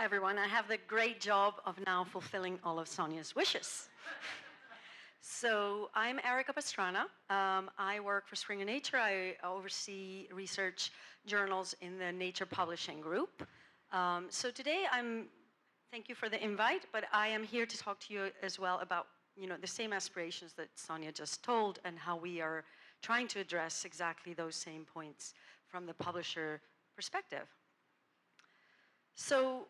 Hi, everyone. I have the great job of now fulfilling all of Sonia's wishes. So I'm Erica Pastrana. I work for Springer Nature. I oversee research journals in the Nature Publishing Group. So today thank you for the invite, but I am here to talk to you as well about the same aspirations that Sonia just told and how we are trying to address exactly those same points from the publisher perspective. So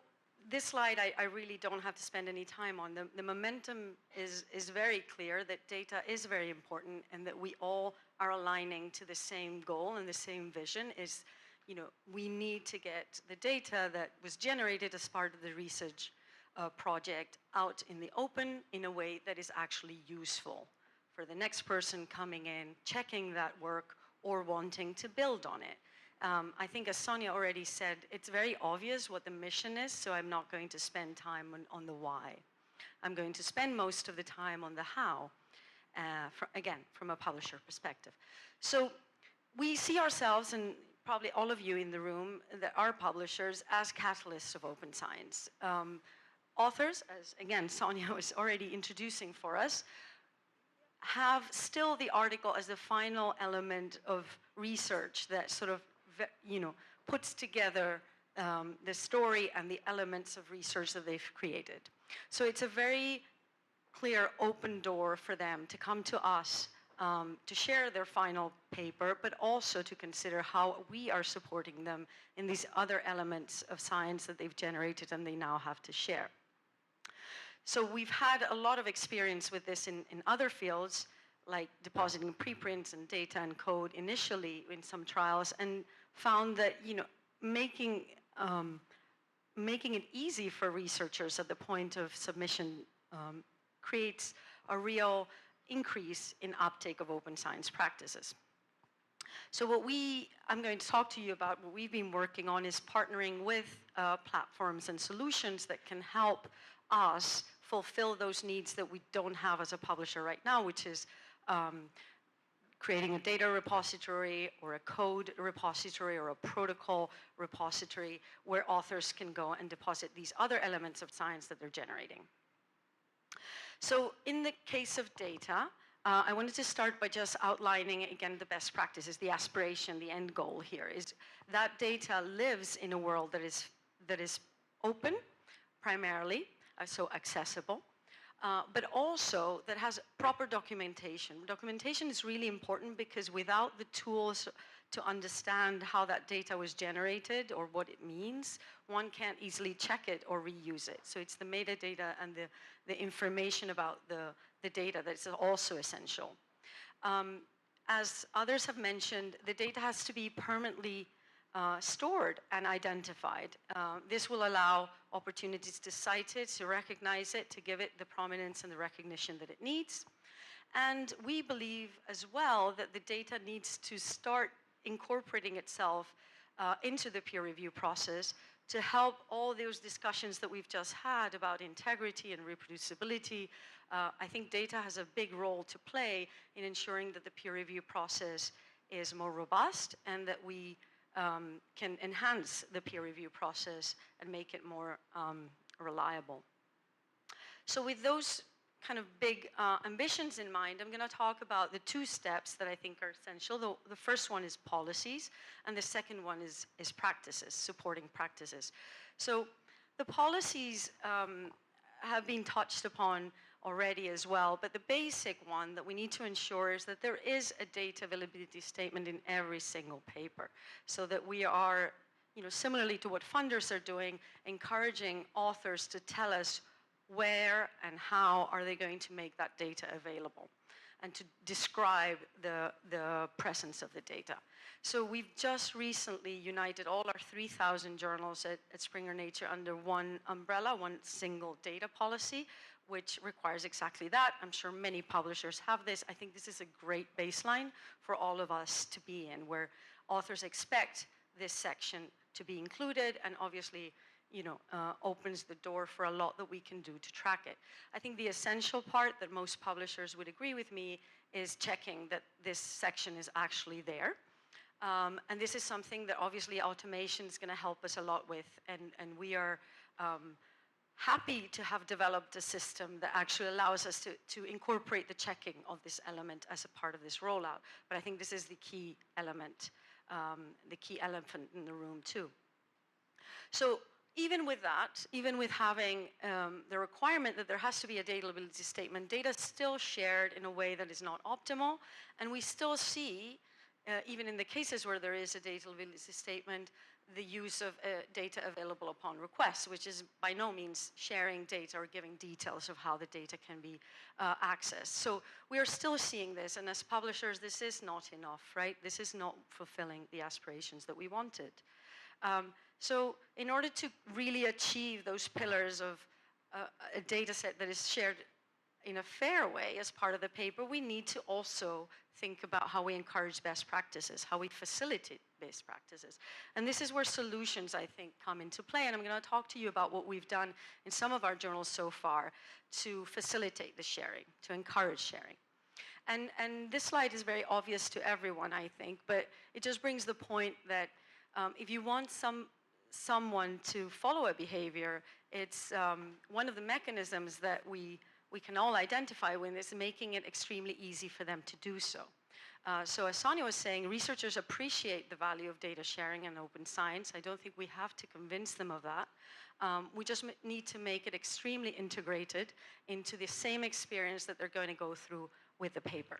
this slide, I really don't have to spend any time on. The momentum is very clear that data is very important and that we all are aligning to the same goal and the same vision is, we need to get the data that was generated as part of the research project out in the open in a way that is actually useful for the next person coming in, checking that work, or wanting to build on it. I think, as Sonia already said, it's very obvious what the mission is, so I'm not going to spend time on the why. I'm going to spend most of the time on the how, again, from a publisher perspective. So we see ourselves, and probably all of you in the room that are publishers, as catalysts of open science. Authors, as again Sonia was already introducing for us, have still the article as the final element of research that sort of puts together the story and the elements of research that they've created. So it's a very clear open door for them to come to us to share their final paper, but also to consider how we are supporting them in these other elements of science that they've generated and they now have to share. So we've had a lot of experience with this in other fields, like depositing preprints and data and code initially in some trials, and found that making it easy for researchers at the point of submission creates a real increase in uptake of open science practices. So I'm going to talk to you about what we've been working on is partnering with platforms and solutions that can help us fulfill those needs that we don't have as a publisher right now, which is creating a data repository or a code repository or a protocol repository where authors can go and deposit these other elements of science that they're generating. So in the case of data, I wanted to start by just outlining, again, the best practices, the aspiration, the end goal here is that data lives in a world that is open, primarily, so accessible, but also that has proper documentation. Documentation is really important because without the tools to understand how that data was generated or what it means, one can't easily check it or reuse it. So it's the metadata and the information about the data that's also essential. As others have mentioned, the data has to be permanently stored and identified. This will allow opportunities to cite it, to recognize it, to give it the prominence and the recognition that it needs. And we believe as well that the data needs to start incorporating itself into the peer review process to help all those discussions that we've just had about integrity and reproducibility. I think data has a big role to play in ensuring that the peer review process is more robust and that we can enhance the peer review process and make it more reliable. So with those kind of big ambitions in mind, I'm going to talk about the two steps that I think are essential. The first one is policies, and the second one is practices, supporting practices. So the policies have been touched upon already as well, but the basic one that we need to ensure is that there is a data availability statement in every single paper, so that we are, similarly to what funders are doing, encouraging authors to tell us where and how are they going to make that data available and to describe the presence of the data. So we've just recently united all our 3,000 journals at Springer Nature under one umbrella, one single data policy, which requires exactly that. I'm sure many publishers have this. I think this is a great baseline for all of us to be in, where authors expect this section to be included and obviously opens the door for a lot that we can do to track it. I think the essential part that most publishers would agree with me is checking that this section is actually there. And this is something that obviously automation is going to help us a lot with, and we are happy to have developed a system that actually allows us to incorporate the checking of this element as a part of this rollout. But I think this is the key element, the key elephant in the room too. So even with that, even with having the requirement that there has to be a data availability statement, data is still shared in a way that is not optimal, and we still see, even in the cases where there is a data availability statement, the use of data available upon request, which is by no means sharing data or giving details of how the data can be accessed. So we are still seeing this, and as publishers, this is not enough, right? This is not fulfilling the aspirations that we wanted. So in order to really achieve those pillars of a data set that is shared in a fair way as part of the paper, we need to also think about how we encourage best practices, how we facilitate best practices. And this is where solutions, I think, come into play. And I'm going to talk to you about what we've done in some of our journals so far to facilitate the sharing, to encourage sharing. And this slide is very obvious to everyone, I think, but it just brings the point that if you want someone to follow a behavior, it's one of the mechanisms that we can all identify with is making it extremely easy for them to do so. So as Sonia was saying, researchers appreciate the value of data sharing and open science. I don't think we have to convince them of that. We just need to make it extremely integrated into the same experience that they're going to go through with the paper.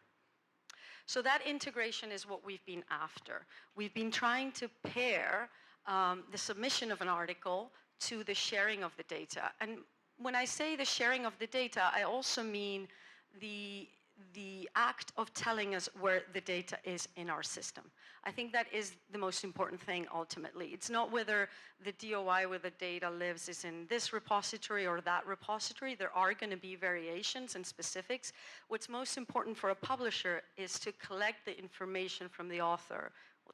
So that integration is what we've been after. We've been trying to pair the submission of an article to the sharing of the data. And when I say the sharing of the data, I also mean the act of telling us where the data is in our system. I think that is the most important thing ultimately. It's not whether the DOI where the data lives is in this repository or that repository. There are going to be variations and specifics. What's most important for a publisher is to collect the information from the author.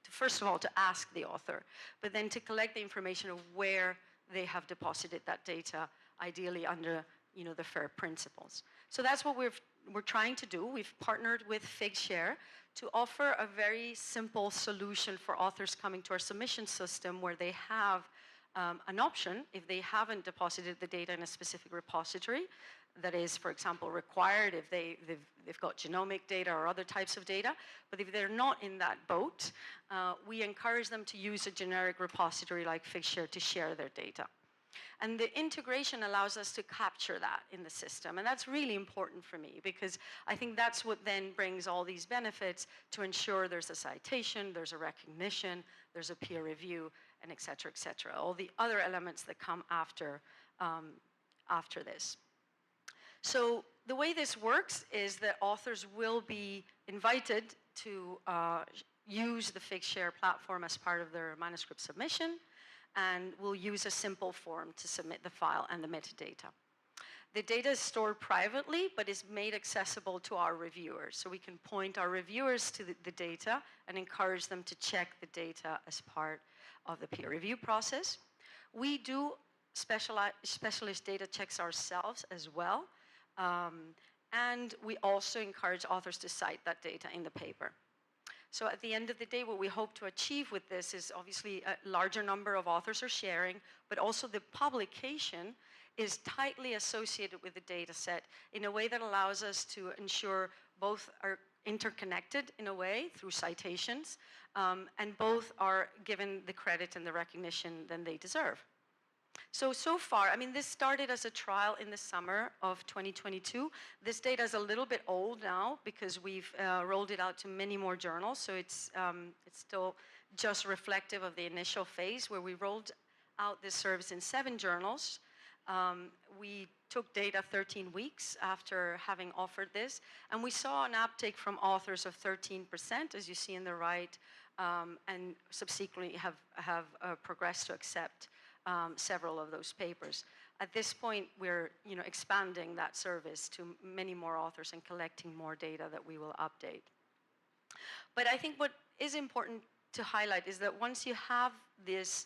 First of all, to ask the author, but then to collect the information of where they have deposited that data, ideally under the FAIR principles. So that's what we're trying to do. We've partnered with Figshare to offer a very simple solution for authors coming to our submission system where they have an option if they haven't deposited the data in a specific repository that is, for example, required if they've got genomic data or other types of data. But if they're not in that boat, we encourage them to use a generic repository like Figshare to share their data. And the integration allows us to capture that in the system. And that's really important for me because I think that's what then brings all these benefits to ensure there's a citation, there's a recognition, there's a peer review, and et cetera, all the other elements that come after this. So the way this works is that authors will be invited to use the Figshare platform as part of their manuscript submission, and will use a simple form to submit the file and the metadata. The data is stored privately, but is made accessible to our reviewers. So we can point our reviewers to the data and encourage them to check the data as part of the peer review process. We do specialist data checks ourselves as well. And we also encourage authors to cite that data in the paper. So at the end of the day, what we hope to achieve with this is obviously a larger number of authors are sharing, but also the publication is tightly associated with the data set in a way that allows us to ensure both are interconnected in a way through citations, and both are given the credit and the recognition that they deserve. So far, I mean, this started as a trial in the summer of 2022. This data is a little bit old now because we've rolled it out to many more journals. So it's still just reflective of the initial phase where we rolled out this service in 7 journals. We took data 13 weeks after having offered this, and we saw an uptake from authors of 13%, as you see in the right, and subsequently have progressed to accept several of those papers. At this point, we're expanding that service to many more authors and collecting more data that we will update. But I think what is important to highlight is that once you have this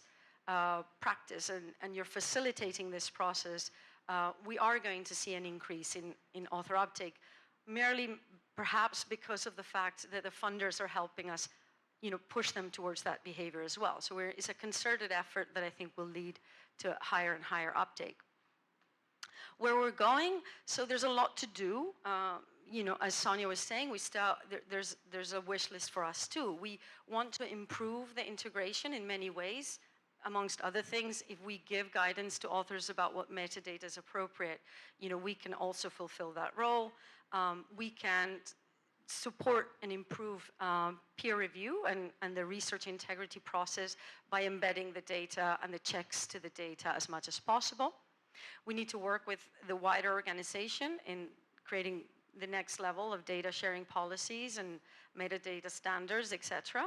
practice and you're facilitating this process, we are going to see an increase in author uptake, merely perhaps because of the fact that the funders are helping us push them towards that behavior as well. So it's a concerted effort that I think will lead to higher and higher uptake. Where we're going, so there's a lot to do. You know, as Sonia was saying, there's a wish list for us too. We want to improve the integration in many ways. Amongst other things, if we give guidance to authors about what metadata is appropriate, you know, we can also fulfill that role. We can support and improve peer review and the research integrity process by embedding the data and the checks to the data as much as possible. We need to work with the wider organization in creating the next level of data sharing policies and metadata standards, etc.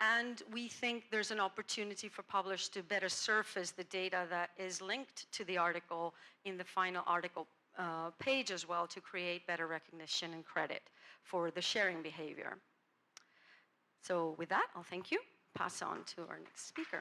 And we think there's an opportunity for publishers to better surface the data that is linked to the article in the final article page as well, to create better recognition and credit for the sharing behavior. So with that, I'll thank you. Pass on to our next speaker.